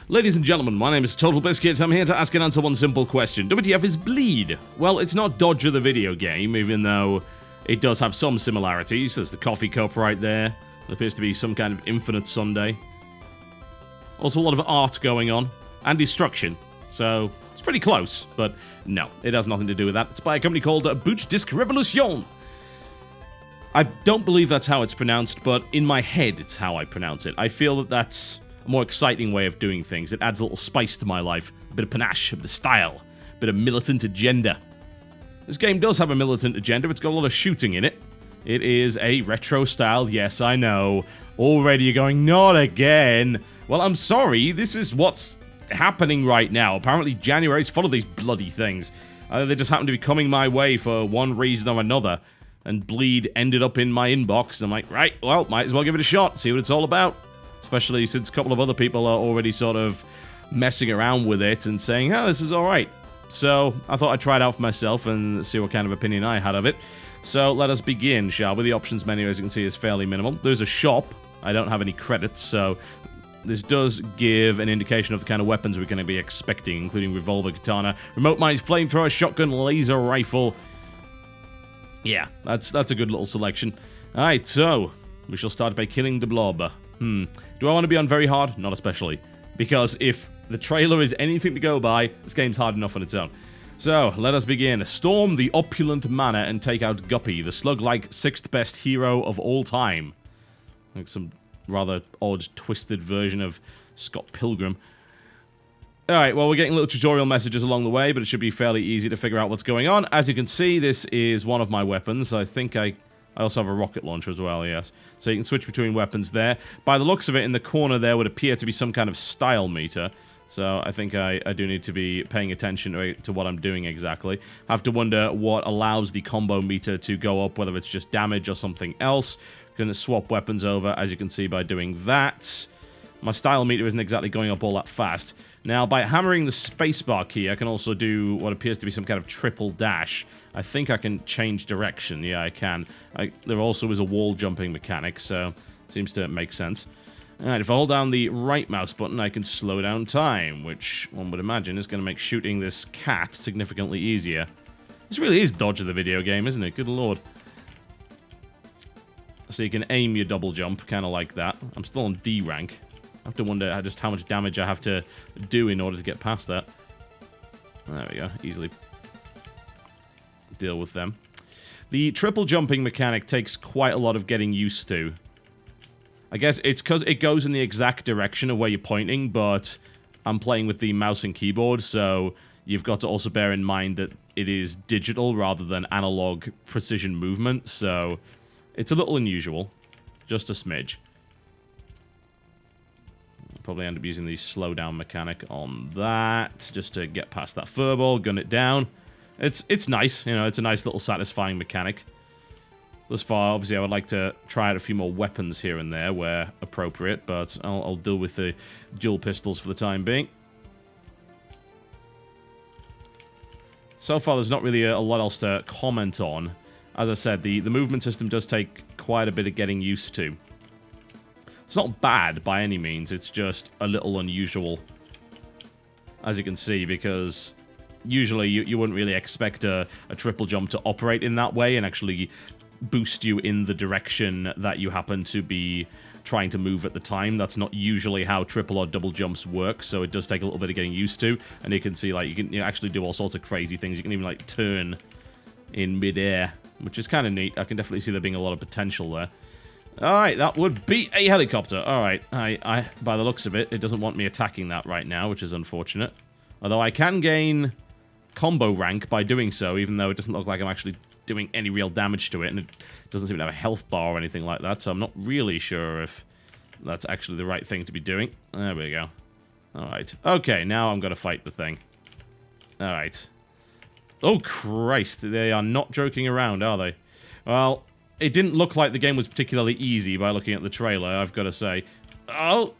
Ladies and gentlemen, my name is TotalBiscuit. I'm here to ask and answer one simple question. WTF is bleed? Well, it's not Dodger the video game, even though it does have some similarities. There's the coffee cup right there. There appears to be some kind of infinite sundae. Also a lot of art going on, and destruction. So, it's pretty close, but no, it has nothing to do with that. It's by a company called Boot Disc Revolution. I don't believe that's how it's pronounced, but in my head, it's how I pronounce it. I feel that that's a more exciting way of doing things. It adds a little spice to my life, a bit of panache, a bit of style, a bit of militant agenda. This game does have a militant agenda. It's got a lot of shooting in it. It is a retro style, yes, I know. Already you're going, not again. Well, I'm sorry, this is what's happening right now. Apparently January's full of these bloody things. They just happen to be coming my way for one reason or another. And Bleed ended up in my inbox. And I'm like, right, well, might as well give it a shot, see what it's all about. Especially since a couple of other people are already sort of messing around with it and saying, oh, this is alright. So, I thought I'd try it out for myself and see what kind of opinion I had of it. So, let us begin, shall we? The options menu, as you can see, is fairly minimal. There's a shop. I don't have any credits, so this does give an indication of the kind of weapons we're going to be expecting, including revolver, katana, remote mines, flamethrower, shotgun, laser rifle. Yeah, that's a good little selection. Alright, so we shall start by killing the blob. Do I want to be on very hard? Not especially. Because if the trailer is anything to go by, this game's hard enough on its own. So, let us begin. Storm the opulent manor and take out Guppy, the slug-like sixth best hero of all time. Like some rather odd, twisted version of Scott Pilgrim. Alright, well, we're getting little tutorial messages along the way, but it should be fairly easy to figure out what's going on. As you can see, this is one of my weapons. I think I also have a rocket launcher as well, yes. So you can switch between weapons there. By the looks of it, in the corner there would appear to be some kind of style meter. So I think I do need to be paying attention to what I'm doing exactly. I have to wonder what allows the combo meter to go up, whether it's just damage or something else. Going to swap weapons over, as you can see, by doing that. My style meter isn't exactly going up all that fast. Now, by hammering the spacebar key, I can also do what appears to be some kind of triple dash. I think I can change direction. Yeah, I can. There also is a wall jumping mechanic, so it seems to make sense. Alright, if I hold down the right mouse button, I can slow down time, which one would imagine is going to make shooting this cat significantly easier. This really is Dodger the video game, isn't it? Good lord. So you can aim your double jump, kind of like that. I'm still on D rank. I have to wonder just how much damage I have to do in order to get past that. There we go. Easily deal with them. The triple jumping mechanic takes quite a lot of getting used to. I guess it's because it goes in the exact direction of where you're pointing, but I'm playing with the mouse and keyboard, so you've got to also bear in mind that it is digital rather than analog precision movement, so it's a little unusual. Just a smidge. Probably end up using the slowdown mechanic on that, just to get past that furball, gun it down. It's nice, you know, it's a nice little satisfying mechanic. Thus far, obviously, I would like to try out a few more weapons here and there where appropriate, but I'll deal with the dual pistols for the time being. So far, there's not really a lot else to comment on. As I said, the movement system does take quite a bit of getting used to. It's not bad by any means, it's just a little unusual, as you can see, because usually you wouldn't really expect a triple jump to operate in that way and actually boost you in the direction that you happen to be trying to move at the time. That's not usually how triple or double jumps work, so it does take a little bit of getting used to, and you can see, like, you can actually do all sorts of crazy things. You can even, like, turn in midair, which is kind of neat. I can definitely see there being a lot of potential there. Alright, that would be a helicopter. Alright, by the looks of it, it doesn't want me attacking that right now, which is unfortunate. Although I can gain combo rank by doing so, even though it doesn't look like I'm actually doing any real damage to it, and it doesn't seem to have a health bar or anything like that, so I'm not really sure if that's actually the right thing to be doing. There we go. Alright. Okay, now I'm gonna fight the thing. Alright. Oh, Christ. They are not joking around, are they? Well, it didn't look like the game was particularly easy by looking at the trailer, I've got to say. Oh!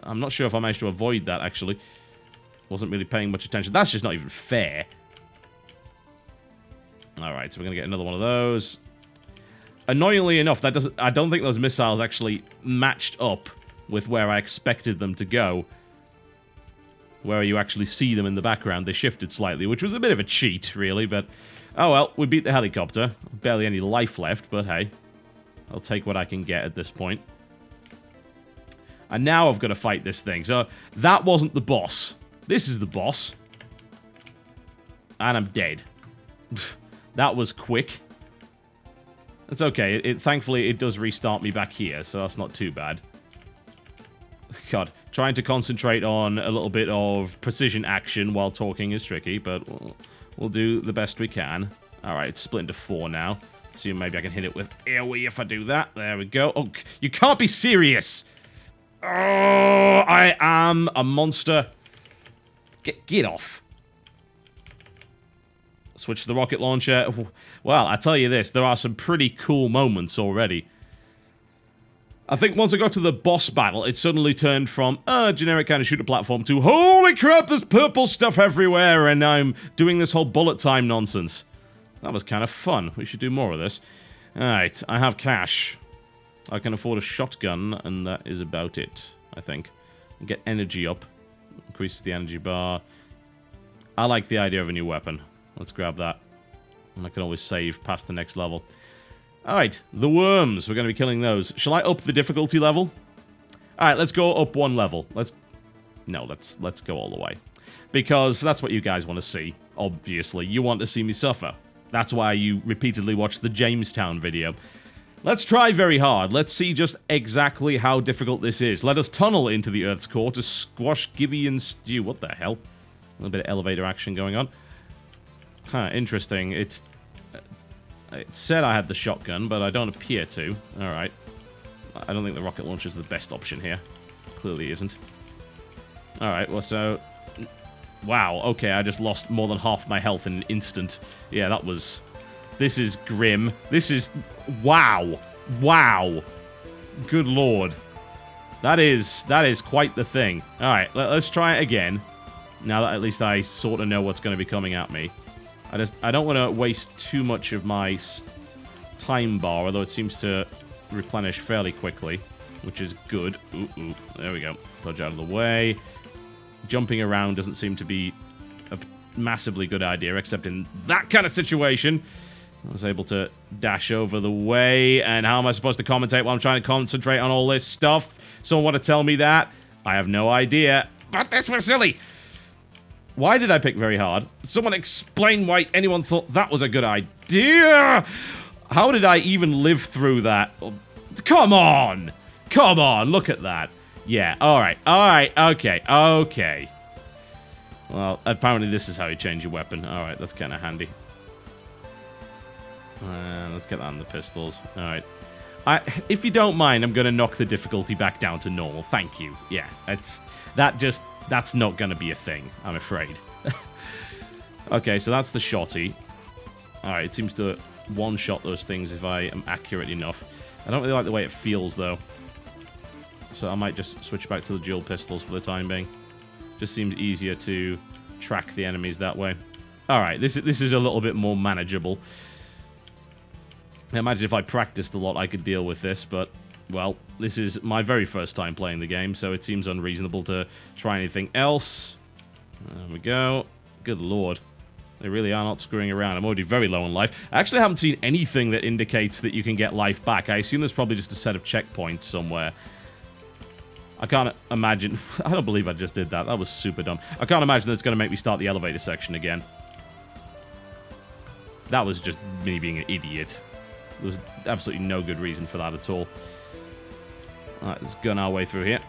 I'm not sure if I managed to avoid that, actually. Wasn't really paying much attention. That's just not even fair. Alright, so we're going to get another one of those. Annoyingly enough, I don't think those missiles actually matched up with where I expected them to go. where you actually see them in the background. They shifted slightly, which was a bit of a cheat, really, but... Oh well, we beat the helicopter. Barely any life left, but hey. I'll take what I can get at this point. And now I've got to fight this thing. So, that wasn't the boss. This is the boss. And I'm dead. That was quick. It's okay. Thankfully, it does restart me back here, so that's not too bad. God, trying to concentrate on a little bit of precision action while talking is tricky, but we'll do the best we can. Alright, it's split into 4 now. See, maybe I can hit it with AoE if I do that. There we go. Oh, you can't be serious! Oh, I am a monster. Get off. Switch to the rocket launcher. Well, I tell you this, there are some pretty cool moments already. I think once I got to the boss battle, it suddenly turned from a generic kind of shooter platform to holy crap, there's purple stuff everywhere, and I'm doing this whole bullet time nonsense. That was kind of fun. We should do more of this. Alright, I have cash. I can afford a shotgun, and that is about it, I think. Get energy up. Increases the energy bar. I like the idea of a new weapon. Let's grab that. And I can always save past the next level. Alright, the worms. We're going to be killing those. Shall I up the difficulty level? Alright, let's go up 1 level. Let's go all the way. Because that's what you guys want to see, obviously. You want to see me suffer. That's why you repeatedly watch the Jamestown video. Let's try very hard. Let's see just exactly how difficult this is. Let us tunnel into the Earth's core to squash Gibby and Stew. What the hell? A little bit of elevator action going on. Huh, interesting. It said I had the shotgun, but I don't appear to. Alright. I don't think the rocket launcher is the best option here. Clearly isn't. Alright, well, so... Wow, okay, I just lost more than half my health in an instant. Yeah, that was... This is grim. This is... Wow. Wow. Good lord. That is quite the thing. Alright, let's try it again. Now that at least I sort of know what's going to be coming at me. I don't want to waste too much of my time bar, although it seems to replenish fairly quickly, which is good. Ooh, there we go. Dodge out of the way. Jumping around doesn't seem to be a massively good idea, except in that kind of situation. I was able to dash over the way, and how am I supposed to commentate while I'm trying to concentrate on all this stuff? Someone want to tell me that? I have no idea. But this was silly! Why did I pick very hard? Someone explain why anyone thought that was a good idea! How did I even live through that? Come on! Come on, look at that. Yeah, alright, okay. Well, apparently this is how you change your weapon. Alright, that's kind of handy. Let's get that on the pistols. Alright. If you don't mind, I'm going to knock the difficulty back down to normal. Thank you. Yeah, that's not going to be a thing, I'm afraid. Okay, so that's the shotty. Alright, it seems to one-shot those things if I am accurate enough. I don't really like the way it feels, though. So I might just switch back to the dual pistols for the time being. Just seems easier to track the enemies that way. Alright, this is a little bit more manageable. I imagine if I practiced a lot, I could deal with this, but, well, this is my very first time playing the game, so it seems unreasonable to try anything else. There we go. Good lord. They really are not screwing around. I'm already very low on life. I actually haven't seen anything that indicates that you can get life back. I assume there's probably just a set of checkpoints somewhere. I can't imagine... I don't believe I just did that. That was super dumb. I can't imagine that's going to make me start the elevator section again. That was just me being an idiot. There was absolutely no good reason for that at all. Alright, let's gun our way through here.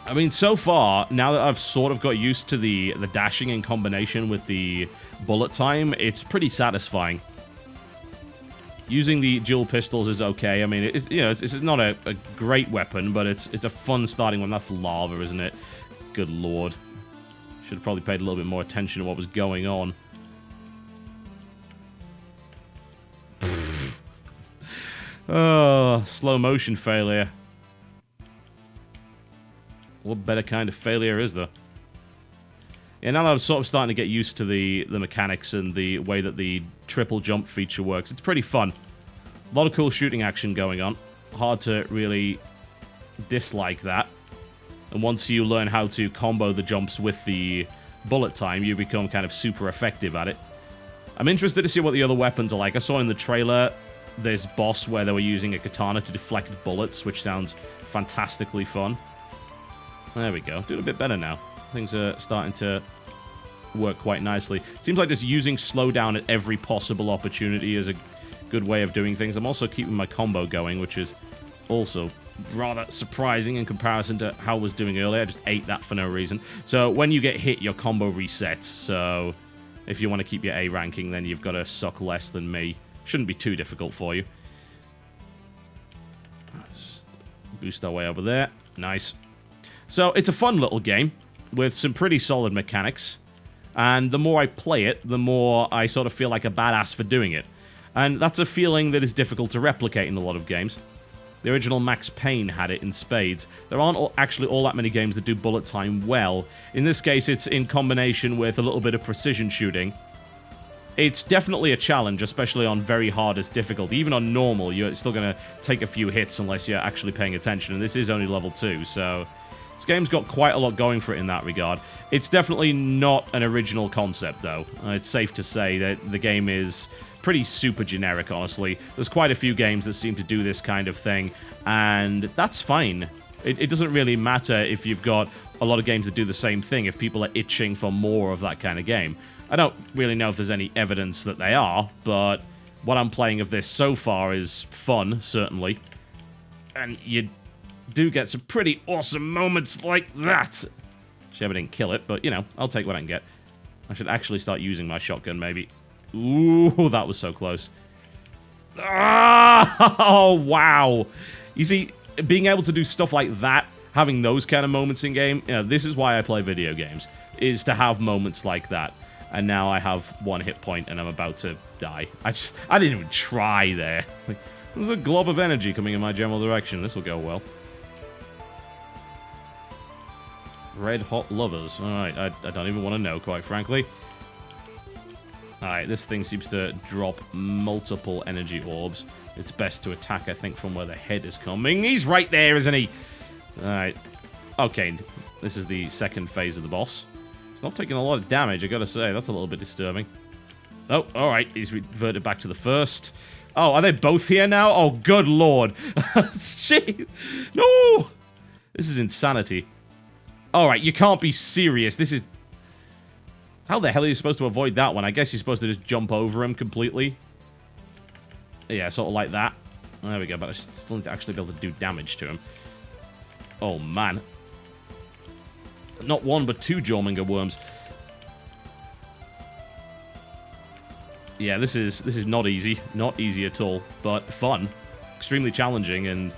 I mean, so far, now that I've sort of got used to the dashing in combination with the bullet time, it's pretty satisfying. Using the dual pistols is okay. I mean, it's not a great weapon, but it's a fun starting one. That's lava, isn't it? Good lord. Should have probably paid a little bit more attention to what was going on. Oh, slow motion failure. What better kind of failure is there? Yeah, now that I'm sort of starting to get used to the mechanics and the way that the triple jump feature works, it's pretty fun. A lot of cool shooting action going on. Hard to really dislike that. And once you learn how to combo the jumps with the bullet time, you become kind of super effective at it. I'm interested to see what the other weapons are like. I saw in the trailer this boss where they were using a katana to deflect bullets, which sounds fantastically fun. There we go. Doing a bit better now. Things are starting to work quite nicely. Seems like just using slowdown at every possible opportunity is a good way of doing things. I'm also keeping my combo going, which is also rather surprising in comparison to how I was doing earlier. I just ate that for no reason. So when you get hit, your combo resets. So if you want to keep your A ranking, then you've got to suck less than me. Shouldn't be too difficult for you. Let's boost our way over there. Nice. So it's a fun little game with some pretty solid mechanics. And the more I play it, the more I sort of feel like a badass for doing it. And that's a feeling that is difficult to replicate in a lot of games. The original Max Payne had it in spades. There aren't actually all that many games that do bullet time well. In this case, it's in combination with a little bit of precision shooting. It's definitely a challenge, especially on very hardest difficulty. Even on normal, you're still going to take a few hits unless you're actually paying attention. And this is only level 2, so this game's got quite a lot going for it in that regard. It's definitely not an original concept, though. It's safe to say that the game is pretty super generic, honestly. There's quite a few games that seem to do this kind of thing, and that's fine. It doesn't really matter if you've got a lot of games that do the same thing, if people are itching for more of that kind of game. I don't really know if there's any evidence that they are, but what I'm playing of this so far is fun, certainly. And you do get some pretty awesome moments like that. Shame I didn't kill it, but, you know, I'll take what I can get. I should actually start using my shotgun, maybe. Ooh, that was so close. Ah, oh, wow. You see, being able to do stuff like that, having those kind of moments in game, you know, this is why I play video games, is to have moments like that. And now I have 1 hit point and I'm about to die. I didn't even try there. Like, there's a glob of energy coming in my general direction. This will go well. Red hot lovers. Alright, I don't even want to know, quite frankly. Alright, this thing seems to drop multiple energy orbs. It's best to attack, I think, from where the head is coming. He's right there, isn't he? Alright. Okay, this is the second phase of the boss. He's not taking a lot of damage, I gotta say. That's a little bit disturbing. Oh, alright, he's reverted back to the first. Oh, are they both here now? Oh, good lord. Jeez. No! This is insanity. Alright, you can't be serious. This is... How the hell are you supposed to avoid that one? I guess you're supposed to just jump over him completely. Yeah, sort of like that. There we go, but I still need to actually be able to do damage to him. Oh, man. Not 1, but 2 Jormungand worms. Yeah, this is not easy. Not easy at all, but fun. Extremely challenging, and...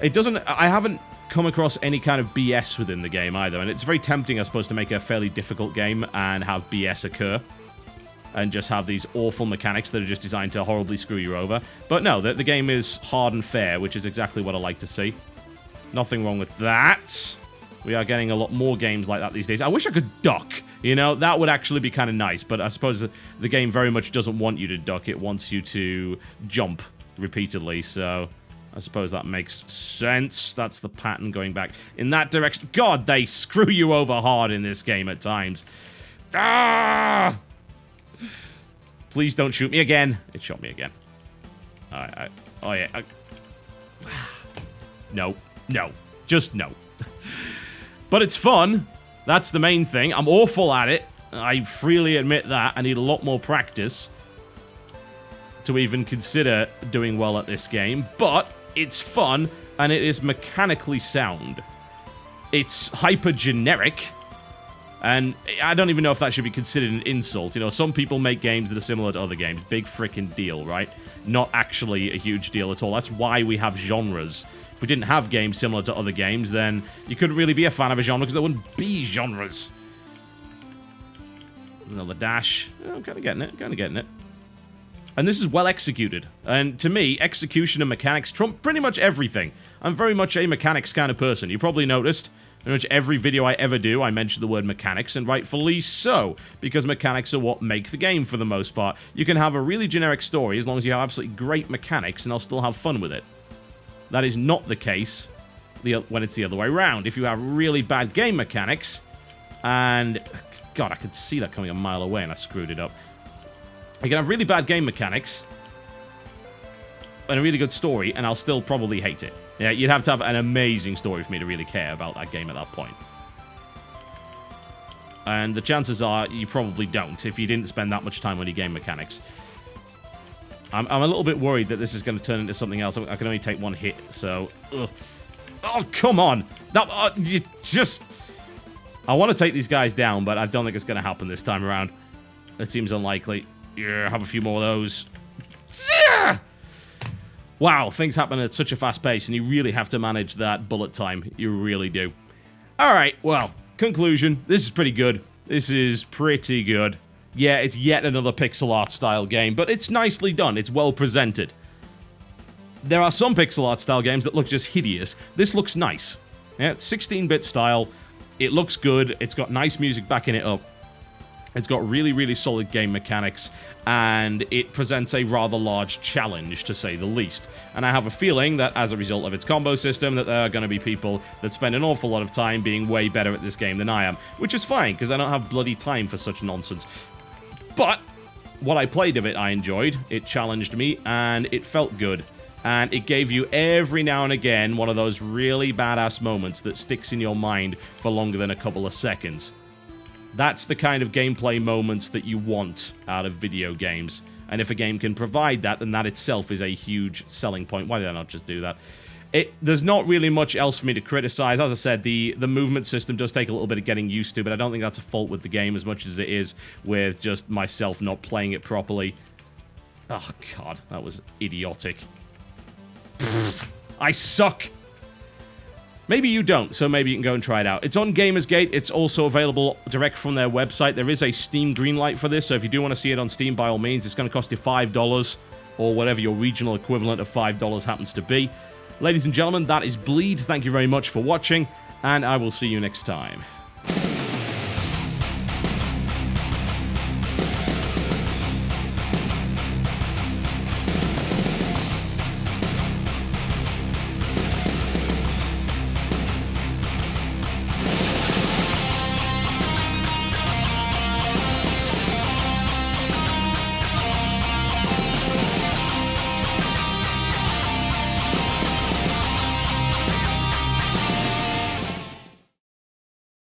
It doesn't... I haven't come across any kind of BS within the game either, and it's very tempting, I suppose, to make a fairly difficult game and have BS occur. And just have these awful mechanics that are just designed to horribly screw you over. But no, the game is hard and fair, which is exactly what I like to see. Nothing wrong with that. We are getting a lot more games like that these days. I wish I could duck. You know, that would actually be kind of nice. But I suppose the game very much doesn't want you to duck. It wants you to jump repeatedly. So I suppose that makes sense. That's the pattern going back in that direction. God, they screw you over hard in this game at times. Ah! Please don't shoot me again. It shot me again. Alright, oh yeah. No. No. Just no. But it's fun. That's the main thing. I'm awful at it. I freely admit that. I need a lot more practice to even consider doing well at this game. But it's fun, and it is mechanically sound. It's hyper-generic. And I don't even know if that should be considered an insult. You know, some people make games that are similar to other games. Big frickin' deal, right? Not actually a huge deal at all. That's why we have genres. If we didn't have games similar to other games, then you couldn't really be a fan of a genre because there wouldn't be genres. Another dash. I'm kind of getting it. And this is well executed. And to me, execution and mechanics trump pretty much everything. I'm very much a mechanics kind of person. You probably noticed. Pretty much every video I ever do, I mention the word mechanics, and rightfully so, because mechanics are what make the game for the most part. You can have a really generic story as long as you have absolutely great mechanics, and I'll still have fun with it. That is not the case when it's the other way around. If you have really bad game mechanics, and God, I could see that coming a mile away, and I screwed it up. You can have really bad game mechanics and a really good story, and I'll still probably hate it. Yeah, you'd have to have an amazing story for me to really care about that game at that point. And the chances are you probably don't if you didn't spend that much time on your game mechanics. I'm a little bit worried that this is going to turn into something else. I can only take one hit, so... Ugh. Oh, come on! That, you just... I want to take these guys down, but I don't think it's going to happen this time around. It seems unlikely. Yeah, have a few more of those. Yeah! Wow, things happen at such a fast pace, and you really have to manage that bullet time. You really do. Alright, well, conclusion. This is pretty good. This is pretty good. Yeah, it's yet another pixel art style game, but it's nicely done. It's well presented. There are some pixel art style games that look just hideous. This looks nice. Yeah, it's 16-bit style. It looks good. It's got nice music backing it up. It's got really, really solid game mechanics, and it presents a rather large challenge, to say the least. And I have a feeling that as a result of its combo system, that there are going to be people that spend an awful lot of time being way better at this game than I am, which is fine, because I don't have bloody time for such nonsense. But what I played of it, I enjoyed. It challenged me, and it felt good. And it gave you every now and again one of those really badass moments that sticks in your mind for longer than a couple of seconds. That's the kind of gameplay moments that you want out of video games. And if a game can provide that, then that itself is a huge selling point. Why did I not just do that? There's not really much else for me to criticize. As I said, the movement system does take a little bit of getting used to, but I don't think that's a fault with the game as much as it is with just myself not playing it properly. Oh, God, that was idiotic. I suck. Maybe you don't, so maybe you can go and try it out. It's on Gamersgate. It's also available direct from their website. There is a Steam greenlight for this, so if you do want to see it on Steam, by all means, it's going to cost you $5, or whatever your regional equivalent of $5 happens to be. Ladies and gentlemen, that is Bleed. Thank you very much for watching, and I will see you next time.